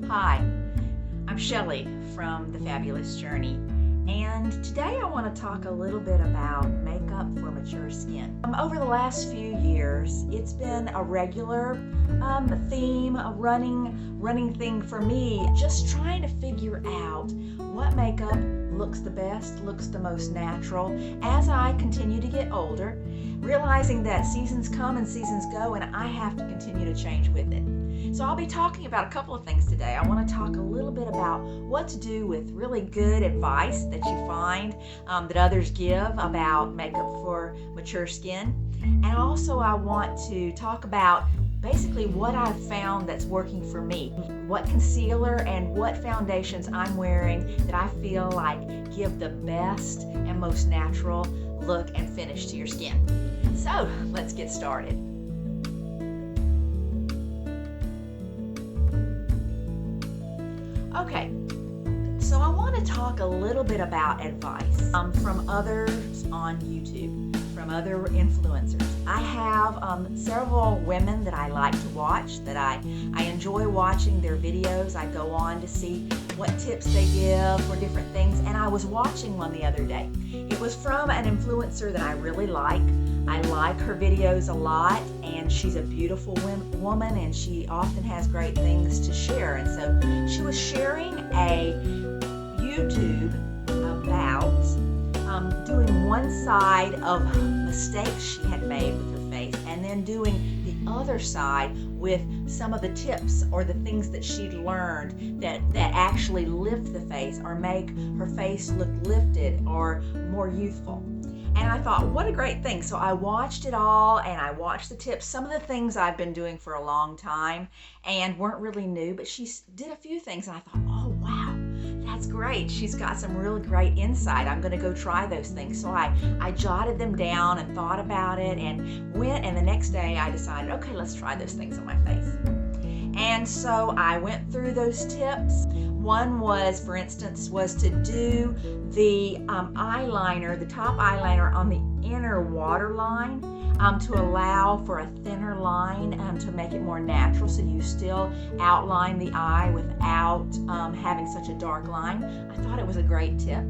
Hi, I'm Shellie from The Fabulous Journey, and today I want to talk a little bit about makeup for mature skin. Over the last few years, it's been a regular theme, a running thing for me, just trying to figure out what makeup looks the best, looks the most natural as I continue to get older, realizing that seasons come and seasons go and I have to continue to change with it. So I'll be talking about a couple of things today. I want to talk a little bit about what to do with really good advice that you find that others give about makeup for mature skin. And also I want to talk about basically what I've found that's working for me, what concealer and what foundations I'm wearing that I feel like give the best and most natural look and finish to your skin. So let's get started. Okay, so I want to talk a little bit about advice from others on YouTube, from other influencers. I have several women that I like to watch, that I enjoy watching their videos. I go on to see what tips they give for different things, and I was watching one the other day. It was from an influencer that I really like. I like her videos a lot, and she's a beautiful woman, and she often has great things to share. And so she was sharing a YouTube about doing one side of mistakes she had made with her face, and then doing the other side with some of the tips or the things that she'd learned that actually lift the face or make her face look lifted or more youthful. And I thought, what a great thing. So I watched it all, and I watched the tips. Some of the things I've been doing for a long time and weren't really new, but she did a few things, and I thought, oh, wow, that's great. She's got some really great insight. I'm going to go try those things. So I jotted them down and thought about it and went, and the next day I decided, okay, let's try those things on my face. And so I went through those tips. One was, for instance, was to do the eyeliner, the top eyeliner on the inner waterline to allow for a thinner line to make it more natural, so you still outline the eye without having such a dark line. I thought it was a great tip.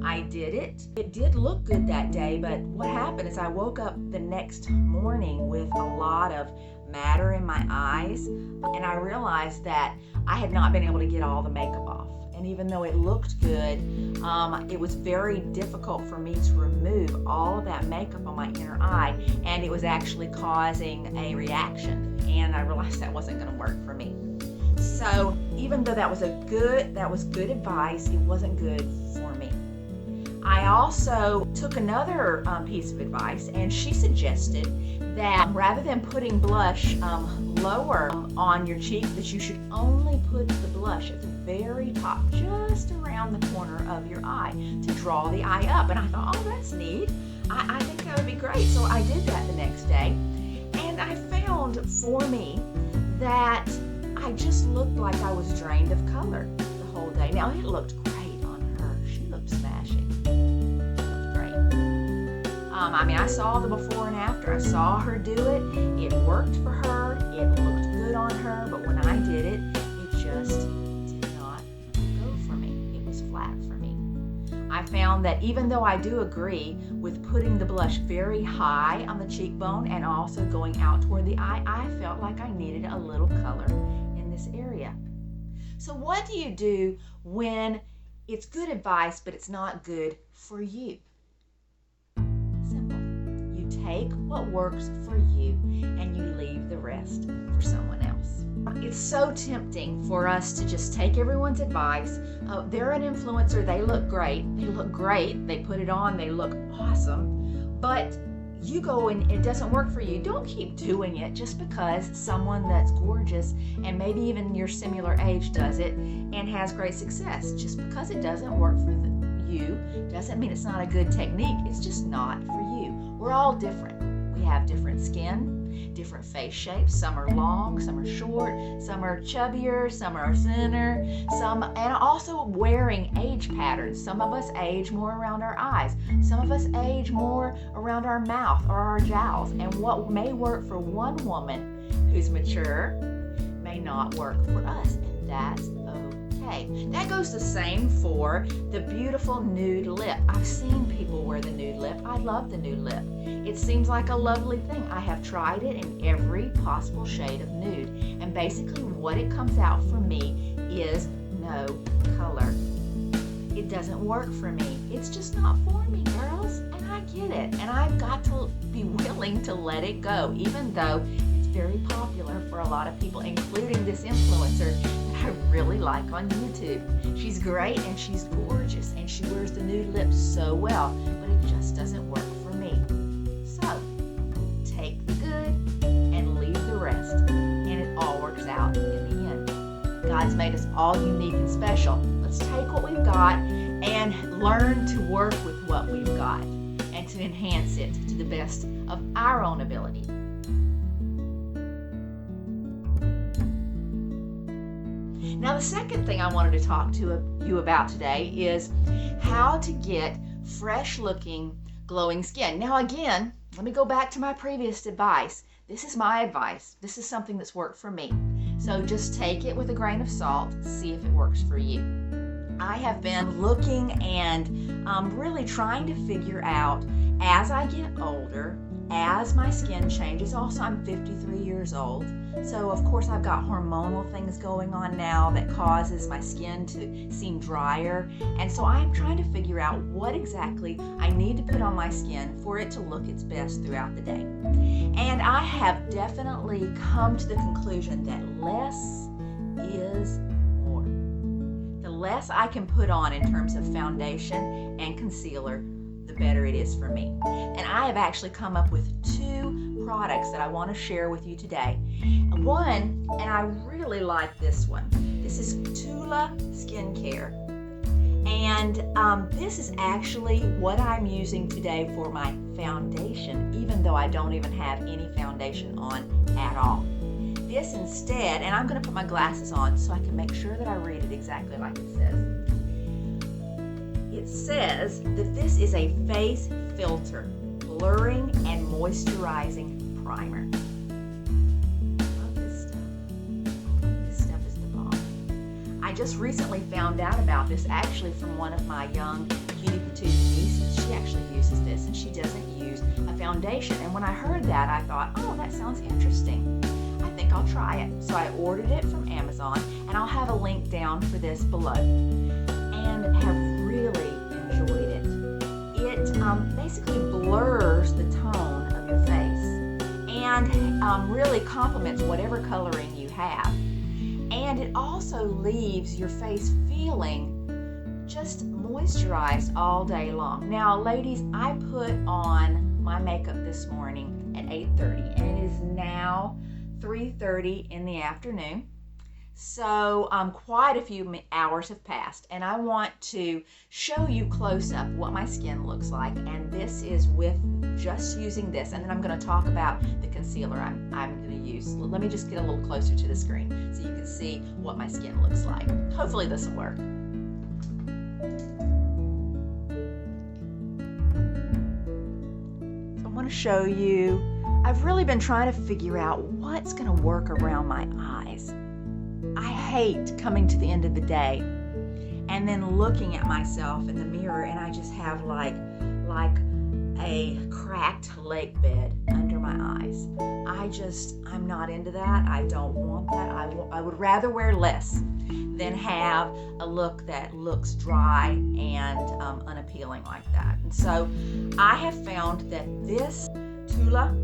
I did it. It did look good that day, but what happened is I woke up the next morning with a lot of matter in my eyes, and I realized that I had not been able to get all the makeup off. And even though it looked good, it was very difficult for me to remove all of that makeup on my inner eye, and it was actually causing a reaction, and I realized that wasn't going to work for me. So even though that was good advice, it wasn't good for me. I also took another piece of advice, and she suggested that rather than putting blush lower on your cheek, that you should only put the blush at the very top, just around the corner of your eye, to draw the eye up. And I thought, oh, that's neat. I think that would be great. So I did that the next day, and I found for me that I just looked like I was drained of color the whole day. Now, it looked great on her. She looked smashing. I saw the before and after. I saw her do it. It worked for her. It looked good on her. But when I did it, it just did not go for me. It was flat for me. I found that even though I do agree with putting the blush very high on the cheekbone and also going out toward the eye, I felt like I needed a little color in this area. So what do you do when it's good advice, but it's not good for you? Take what works for you and you leave the rest for someone else. It's so tempting for us to just take everyone's advice. They're an influencer, they look great, they put it on, they look awesome, but you go and it doesn't work for you. Don't keep doing it just because someone that's gorgeous and maybe even your similar age does it and has great success. Just because it doesn't work for you doesn't mean it's not a good technique. It's just not for you. We're all different. We have different skin, different face shapes. Some are long, some are short, some are chubbier, some are thinner, and also wearing age patterns. Some of us age more around our eyes. Some of us age more around our mouth or our jowls. And what may work for one woman who's mature may not work for us. And that's okay. That goes the same for the beautiful nude lip. I've seen people wear the nude lip. I love the nude lip. It seems like a lovely thing. I have tried it in every possible shade of nude, and basically what it comes out for me is no color. It doesn't work for me. It's just not for me, girls, and I get it, and I've got to be willing to let it go, even though it's very popular for a lot of people, including this influencer that I really like on YouTube. She's great and she's gorgeous and she wears the nude lips so well, but it just doesn't work for me. So take the good and leave the rest, and it all works out in the end. God's made us all unique and special. Let's take what we've got and learn to work with what we've got and to enhance it to the best of our own ability. Now, the second thing I wanted to talk to you about today is how to get fresh looking, glowing skin. Now, again, let me go back to my previous advice. This is my advice. This is something that's worked for me. So just take it with a grain of salt, see if it works for you. I have been looking and really trying to figure out, as I get older, as my skin changes. Also, I'm 53 years old, so of course I've got hormonal things going on now that causes my skin to seem drier, and so I'm trying to figure out what exactly I need to put on my skin for it to look its best throughout the day. And I have definitely come to the conclusion that less is more. The less I can put on in terms of foundation and concealer, the better it is for me. And I have actually come up with 2 products that I want to share with you today. One, and I really like this one. This is Tula Skincare. And this is actually what I'm using today for my foundation, even though I don't even have any foundation on at all. This instead, and I'm going to put my glasses on so I can make sure that I read it exactly like it says. It says that this is a face filter, blurring and moisturizing primer. Love this stuff. This stuff is the bomb. I just recently found out about this actually from one of my young cutie patootie nieces. She actually uses this and she doesn't use a foundation. And when I heard that, I thought, oh, that sounds interesting. I think I'll try it. So I ordered it from Amazon, and I'll have a link down for this below. And have really enjoyed it. It basically blurs the tone of your face and really complements whatever coloring you have. And it also leaves your face feeling just moisturized all day long. Now, ladies, I put on my makeup this morning at 8:30, and it is now 3:30 in the afternoon. So quite a few hours have passed, and I want to show you close up what my skin looks like, and this is with just using this, and then I'm going to talk about the concealer I'm going to use. Let me just get a little closer to the screen so you can see what my skin looks like. Hopefully this will work. So I want to show you, I've really been trying to figure out what's going to work around my eyes. I hate coming to the end of the day and then looking at myself in the mirror and I just have like a cracked lake bed under my eyes. I'm not into that. I don't want that. I would rather wear less than have a look that looks dry and unappealing like that. And so I have found that this Tula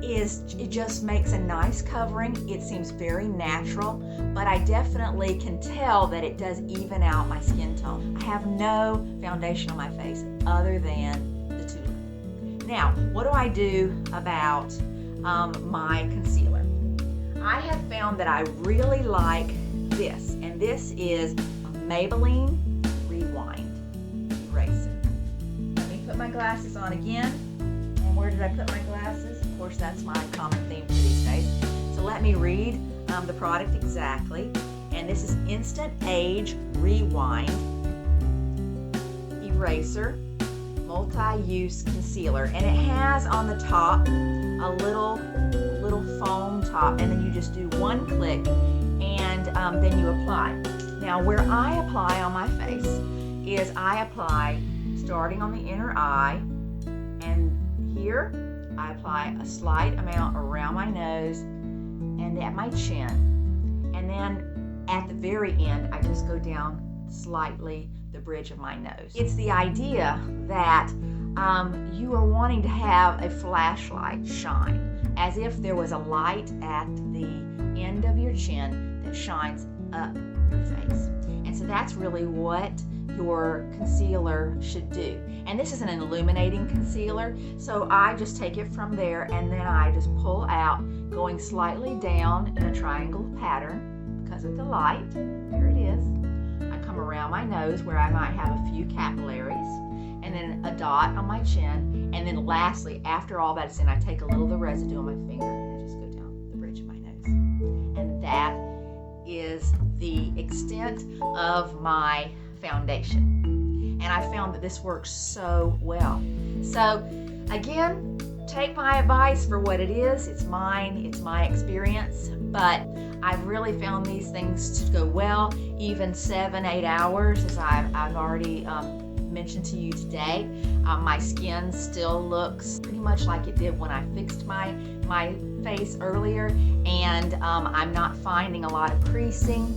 it just makes a nice covering. It seems very natural, but I definitely can tell that it does even out my skin tone. I have no foundation on my face other than the Tula. Now, what do I do about my concealer? I have found that I really like this, and this is Maybelline Rewind Eraser. Let me put my glasses on again. And where did I put my glasses? Of course, that's my common theme for these days. So let me read the product exactly. And this is Instant Age Rewind Eraser Multi-Use Concealer. And it has on the top a little foam top. And then you just do one click and and then you apply. Now where I apply on my face is I apply starting on the inner eye, and here I apply a slight amount around my nose and at my chin, and then at the very end I just go down slightly the bridge of my nose. It's the idea that you are wanting to have a flashlight shine, as if there was a light at the end of your chin that shines up your face. And so that's really what your concealer should do. And this is an illuminating concealer, so I just take it from there and then I just pull out, going slightly down in a triangle pattern because of the light. There it is. I come around my nose where I might have a few capillaries, and then a dot on my chin, and then lastly, after all that's in, I take a little of the residue on my finger and I just go down the bridge of my nose. And that is the extent of my foundation. And I found that this works so well. So again, take my advice for what it is. It's mine, it's my experience, but I've really found these things to go well, even 7-8 hours, as I've already mentioned to you today. My skin still looks pretty much like it did when I fixed my face earlier, and I'm not finding a lot of creasing.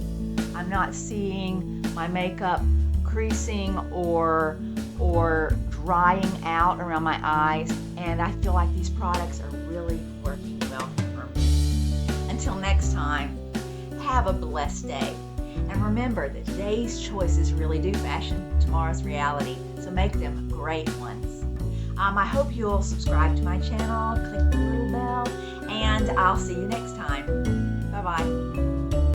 I'm not seeing my makeup creasing or drying out around my eyes, and I feel like these products are really working well for me. Until next time, have a blessed day. And remember that today's choices really do fashion tomorrow's reality, so make them great ones. I hope you'll subscribe to my channel, click the little bell, and I'll see you next time. Bye-bye.